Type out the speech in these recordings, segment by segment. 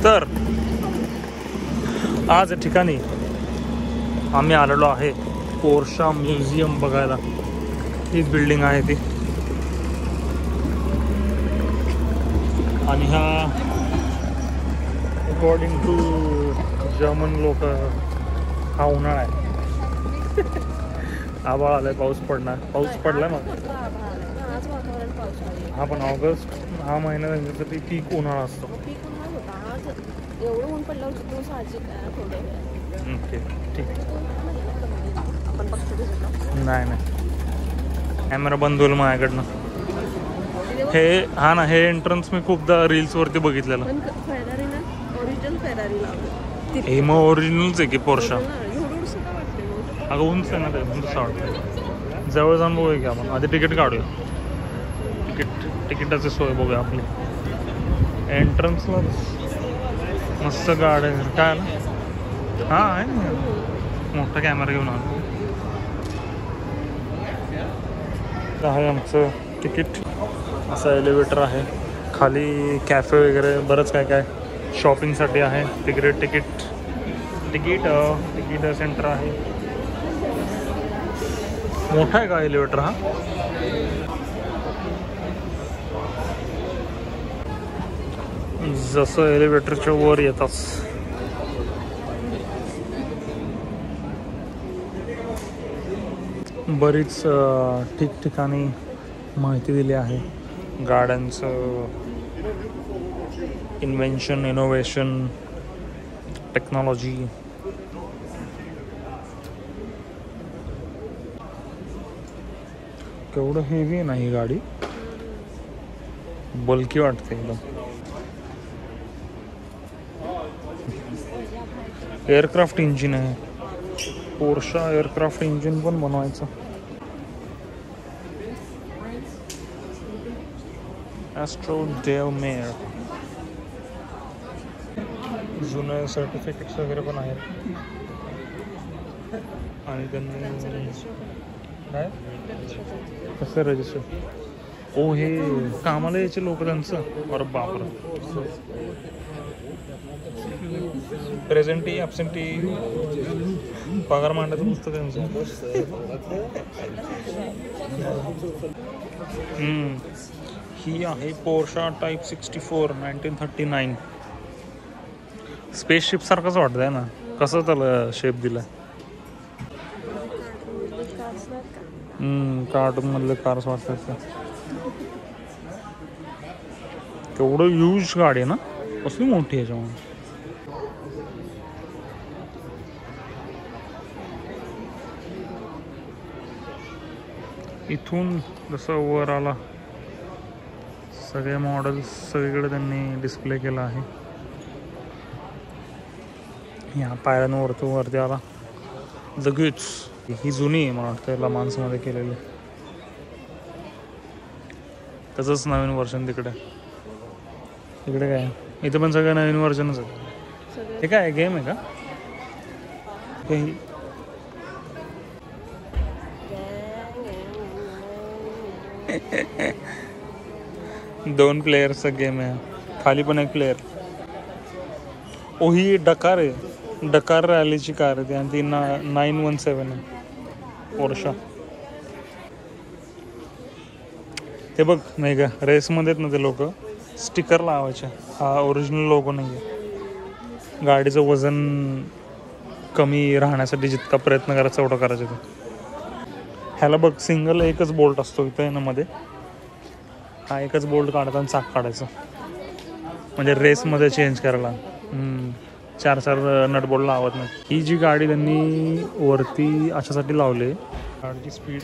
तर आज या ठिकाणी आम्ही आलेलो आहे पोर्शा म्युझियम बघायला. हीच बिल्डिंग आहे ती. आणि हा अकॉर्डिंग टू जर्मन लोक हा उन्हाळा आहे. आभाळ आलाय, पाऊस पडलाय मग. हा पण ऑगस्ट हा महिना त्यांच्यासाठी पीक उन्हाळा असतो. ओके ठीक. नाही कॅमेरा बंद होईल माझ्याकडनं. हा ना, हे एंट्रन्स मी खूपदा रील्सवरती बघितलेलं. हे मग ओरिजिनलच आहे की पोर्शा? अगं उंच आहे ना ते, तसं वाटतं. जवळ जाऊन बघूया की आपण. आधी तिकीट काढूया. तिकिटाची सोय बघूया आपली. एंट्रन्सला मस्त गाडी काय ना. हा आहे ना, मोठा कॅमेरा घेऊन आलो. आहे आमचं तिकीट. असं एलिव्हेटर आहे. खाली कॅफे वगैरे बरंच काय शॉपिंगसाठी आहे. तिकीट सेंटर आहे. मोठा आहे का एलिव्हेटर हा? जसं एलिव्हेटरच्या वर येताच बरीच ठिकठिकाणी माहिती दिली आहे. गाड्यांचं इन्व्हेन्शन, इनोव्हेशन, टेक्नॉलॉजी. केवढं हेवी आहे ना ही गाडी. बल्की वाटते एकदम. एअरक्राफ्ट इंजिन आहे. पोर्शा एअरक्राफ्ट इंजिन पण बनवायचं. ॲस्ट्रो डेव मेयर. जुने सर्टिफिकेट्स वगैरे पण आहेत. आणि त्यांनी काय कसं रजिस्टर. ओ हे कामाला यायचे लोक त्यांचं. अरे बापरे. प्रेझेंटी ॲबसेंटी पगार मांडायचं पुस्तक त्यांचं. ही आहे पोर्शा टाईप 64 1939. स्पेसशिप सारखंच वाटत आहे ना. कसं त्याला शेप दिला. कार्टून मधले कार्स वाटतात. केवढं ह्यूज गाडी आहे ना. कसली मोठी आहे याच्यामुळे. इथून जसं वर आला सगळे मॉडेल्स सगळीकडे त्यांनी डिस्प्ले केला आहे. ह्या पायऱ्यांवरती आला जगूच. ही जुनी आहे मला वाटतं. ला माणसामध्ये केलेली. त्याचंच नवीन वर्जन तिकडे काय. इथे पण सगळं नवीन वर्जनच आहे. हे काय गेम आहे का? दोन प्लेयरचा गेम आहे. खाली पण एक प्लेयर. ओ ही डकार आहे. डकार रॅलीची कार आहे ती. आणि ती 917 आहे पोर्शा. ते बघ नाही का रेसमध्ये ना ते लोक स्टिकर लावायचे. हा ओरिजिनल लोगो नाही आहे. गाडीचं वजन कमी राहण्यासाठी जितका प्रयत्न करायचा तेवढा करायचा. ते ह्याला बघ सिंगल एकच बोल्ट असतो इथं ना मध्ये. हा एकच बोल्ट काढायचा आणि चाक काढायचं. म्हणजे रेसमध्ये चेंज करायला 4 नट बोल्ट लावत नाही. ही जी गाडी त्यांनी वरती अशासाठी लावली. गाडीची स्पीड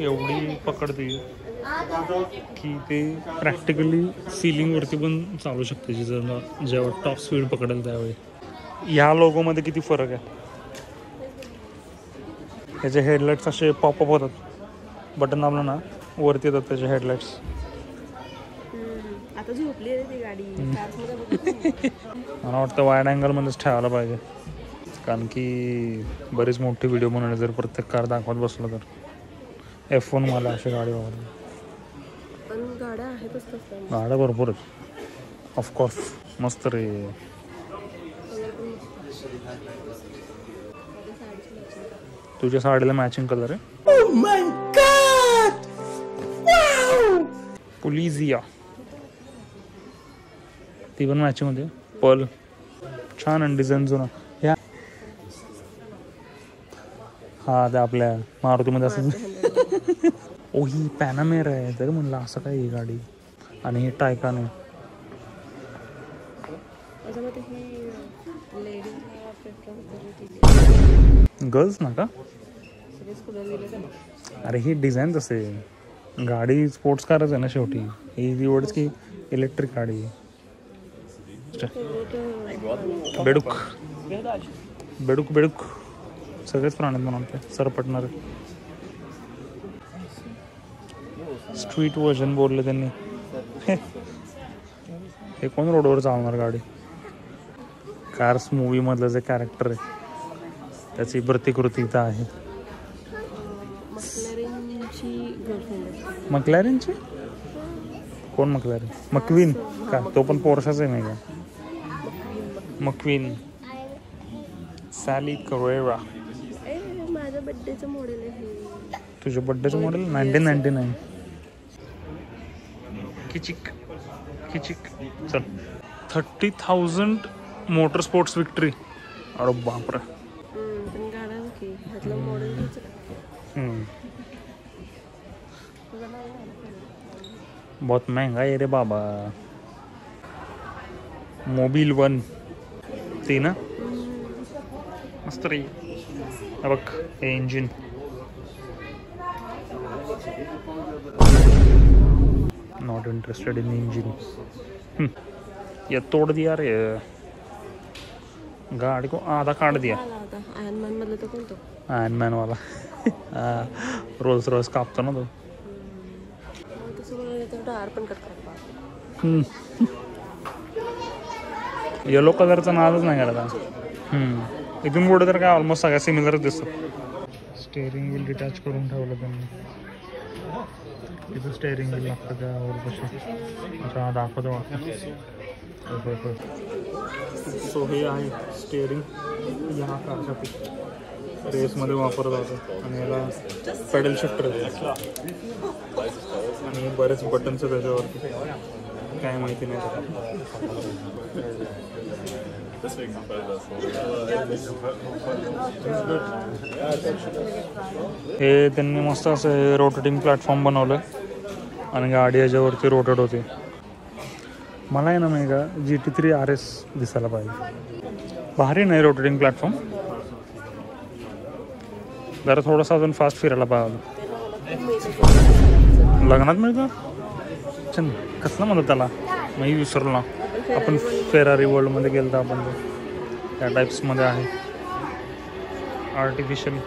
एवढी पकडते की ते प्रॅक्टिकली सिलिंगवरती पण चालू शकते. जेव्हा टॉप स्पीड पकडेल त्यावेळी. ह्या लोगोमध्ये किती फरक आहे. त्याचे हेडलाईट्स असे पॉपअप होतात. बटन दाबलं ना वरती येतात त्याचे हेडलाईट्स. मला वाटतं वाईड अँगलमध्येच ठेवायला पाहिजे. कारण की बरीच मोठी व्हिडिओ बनवली जर प्रत्येक कार दाखवत बसलं तर. F1 मला अशी गाडी आवडली. गाड्या भरपूर आहेत. ऑफकोर्स मस्त रे. तुझ्या साडीला मॅचिंग कलर आहे. Oh my God! Wow! पुलिझिया ती पण मॅचिंग होते. पर्ल छान आणि डिझाईन जुना. ह्या हा ते आपल्या मारुतीमध्ये असं. ओ ही पॅनामेरा आहे तर म्हणलं असं काय ही गाडी. आणि ही टायकान आहे. गर्ल्स ना का. अरे ही डिझाईन तसे गाडी स्पोर्ट्स कारच आहे ना शेवटी. ही एवढंच की इलेक्ट्रिक गाडी. बेडूक बेडूक बेडूक सगळेच प्राणी म्हणून सरपटणार. स्ट्रीट व्हर्जन बोलले त्यांनी. हे कोण रोडवर चालणार गाडी. कार्स मूवी मधलं जे कॅरेक्टर आहे त्याची प्रतिकृती इथं आहे. मक्लॅरेनची कोण मक्लॅरेन. मक्वीन का तो पण पोर्शाच आहे नाही का. McQueen Sally Carrera. माझ्या बर्थडेचं मॉडेल आहे. तुझ्या बर्थडेचं मॉडेल 1999. किचिक किचिक चल. 30,000 मोटर स्पोर्ट्स विक्ट्री. अरे बापरे. बहुत महंगा है रे बाबा. मोबिल 1 ती ना मस्त रे. बघ हे engine. Not interested in engine. ये तोड़ दिया रे गाड़ी को. आधा काट दिया. आयरन मॅन वाला. रोल्स रॉयस कापतो ना तो. येलो कलरचा नादच नाही करायचा. इथून पुढे तर काय ऑलमोस्ट सगळ्या सिमिलरच दिसतो. स्टेअरिंग व्हील डिटॅच करून ठेवलं त्यांनी. तिथं स्टेअरिंग व्हील लागतं त्यावर कशी. अच्छा दाखवतो वाटतं. सो हे आहे स्टेअरिंग ह्या कारसाठी. रेसमध्ये वापरलं जातं आणि याला पेडल शिफ्टर आहे आणि बरेच बटन्स आहेत त्याच्यावरती. काय माहिती नाही. हे त्यांनी मस्त असं रोटेटिंग प्लॅटफॉर्म बनवलं आणि गाडी याच्यावरती रोटेट होते. मला आहे ना नाही का GT3 RS दिसायला पाहिजे. भारी नाही रोटेटिंग प्लॅटफॉर्म. जरा थोडंसं अजून फास्ट फिरायला पाहिजे. लग्नात मिळतं. छान कसलं म्हणतो त्याला मी विसरलो ना. आपण फेरारी वर्ल्डमध्ये गेलो तर आपण त्या टाईप्समध्ये आहे. आर्टिफिशियल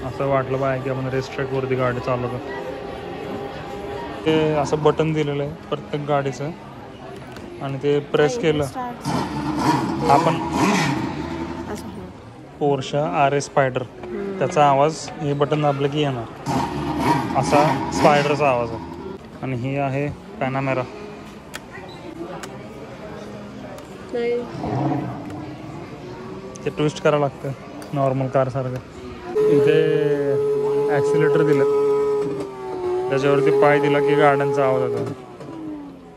असं वाटलं पाहिजे की आपण रेस ट्रॅकवरती गाडी चालवतो. ते असं बटन दिलेलं आहे प्रत्येक गाडीचं आणि ते प्रेस केलं आपण. पोर्शा RS स्पायडर त्याचा आवाज हे बटन दाबलं की येणार. असा स्पायडरचा आवाज आहे. आणि ही आहे पॅनामेरा. ते ट्विस्ट करावं लागतं नॉर्मल कार सारखं. इथे ॲक्सिलेटर दिलं त्याच्यावरती पाय दिला की गाड्यांचा आवाज येतो.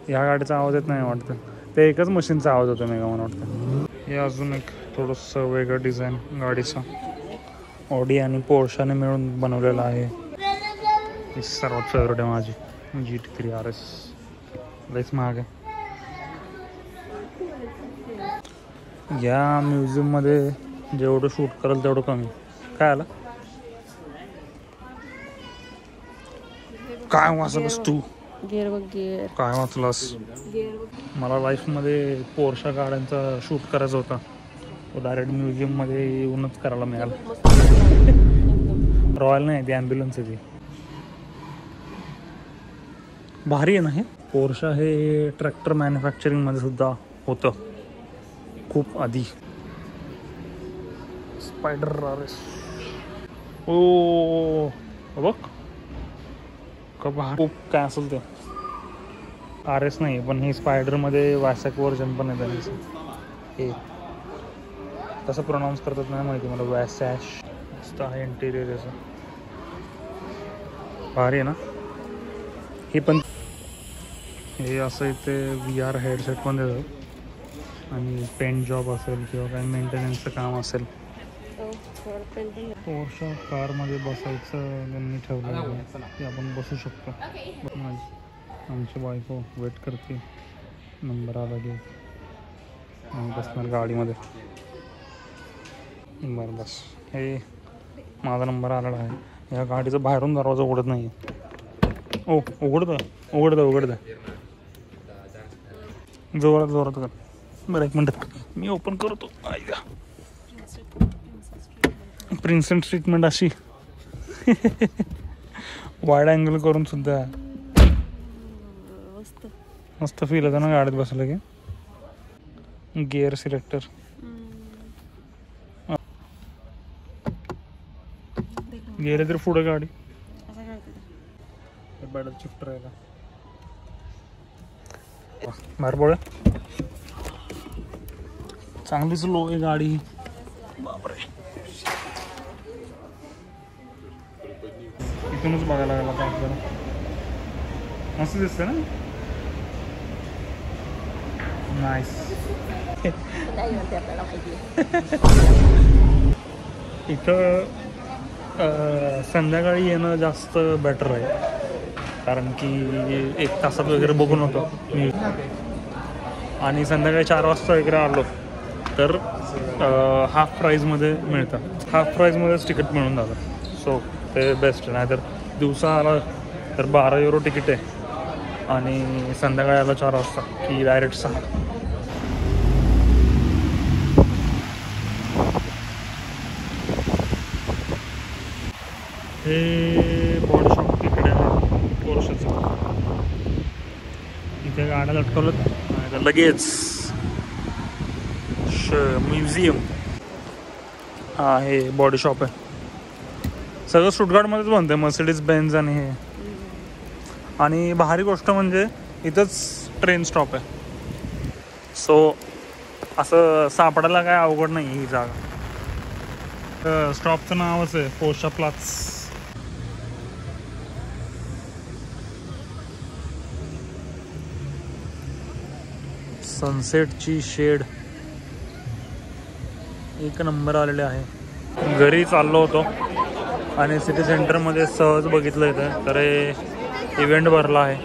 ह्या गाडीचा आवाज येत नाही वाटतं. ते एकच मशीनचा आवाज होतो मेगा मला वाटतं. हे अजून एक थोडंसं वेगळं डिझाईन गाडीचं. ऑडी आणि पोर्शाने मिळून बनवलेलं आहे. ही सर्वात फेवरेट आहे माझी GT3 RS. लईच महाग आहे. या म्युझियममध्ये जेवढं शूट करेल तेवढं कमी. काय आलं काय वाचलंस तू. काय वाचलास. मला लाईफमध्ये पोर्शा गाड्यांचा शूट करायचा होता. तो डायरेक्ट म्युझियममध्ये येऊनच करायला मिळाला. रॉयल नाही ती ॲम्ब्युलन्स आहे ती. भारी आहे ना हे. पोर्शा हे ट्रॅक्टर मॅन्युफॅक्चरिंगमध्ये सुद्धा होतं खूप आधी. Spider RS. ओ बघ का भारी. खूप काय असेल ते RS नाही पण हे स्पायडरमध्ये वॅसॅक व्हर्जन पण आहे त्यांचं. हे कसं प्रोनाऊन्स करतात नाही माहिती मला. वॅसॅश मस्त आहे इंटिरियर याचं. भारी आहे ना. हे पण हे असं इथे VR हेडसेट पण देतात आणि पेंट जॉब असेल किंवा काही मेंटेनन्सचं काम असेल. पोर्शा कारमध्ये बसायचं त्यांनी ठेवलं की आपण बसू शकतो. आमची बायको वेट करते नंबर आला की आम्ही बसणार गाडीमध्ये. बरं बस. हे माझा नंबर आलेला आहे. या गाडीचा बाहेरून दरवाजा उघडत नाही आहे. ओ उघडतं जोरात कर. बरं 1 मिनटात मी ओपन करतो. ऐका प्रिन्सेस ट्रीटमेंट अशी वाईड अँगल करून सुद्धा मस्त फील होतं ना गाडीत बसलं की. गिअर सिलेक्टर गेले तर पुढे गाडी बॅडल शिफ्ट राहिला. बाहेर बोल. चांगलीच लो आहे गाडी. बापरे इथूनच बघायला लागला का आपल्याला. मस्त दिसतं ना. नाईस. इथं संध्याकाळी येणं जास्त बेटर आहे कारण की 1 तासात वगैरे बघून होतो मी. आणि संध्याकाळी 4 वाजता वगैरे आलो तर हाफ प्राईजमध्ये मिळतं. हाफ प्राईजमध्येच तिकीट मिळून जातं. सो ते बेस्ट आहे. नाहीतर दिवसा आला तर 12 युरो तिकीट आहे आणि संध्याकाळी आला 4 वाजता की डायरेक्ट 6. हे बॉडी शॉप तिकडे पोर्शाचं. इथे गाड्या लटकवलं लगेच. म्युझियम. हा हे बॉडी शॉप आहे. सगळं स्टुटगार्टमध्येच बनतं आहे. मर्सिडीज बेन्झ आणि हे. आणि भारी गोष्ट म्हणजे इथंच ट्रेन स्टॉप आहे. सो असं सापडायला काय अवघड नाही ही जागा. स्टॉपचं नावच आहे पोर्शा प्लाट्स. सनसेटची शेड 1 नंबर आलेले आहे. घरी चाललो होतो आणि सिटी सेंटरमध्ये सहज बघितलं इथं तर इव्हेंट भरला आहे.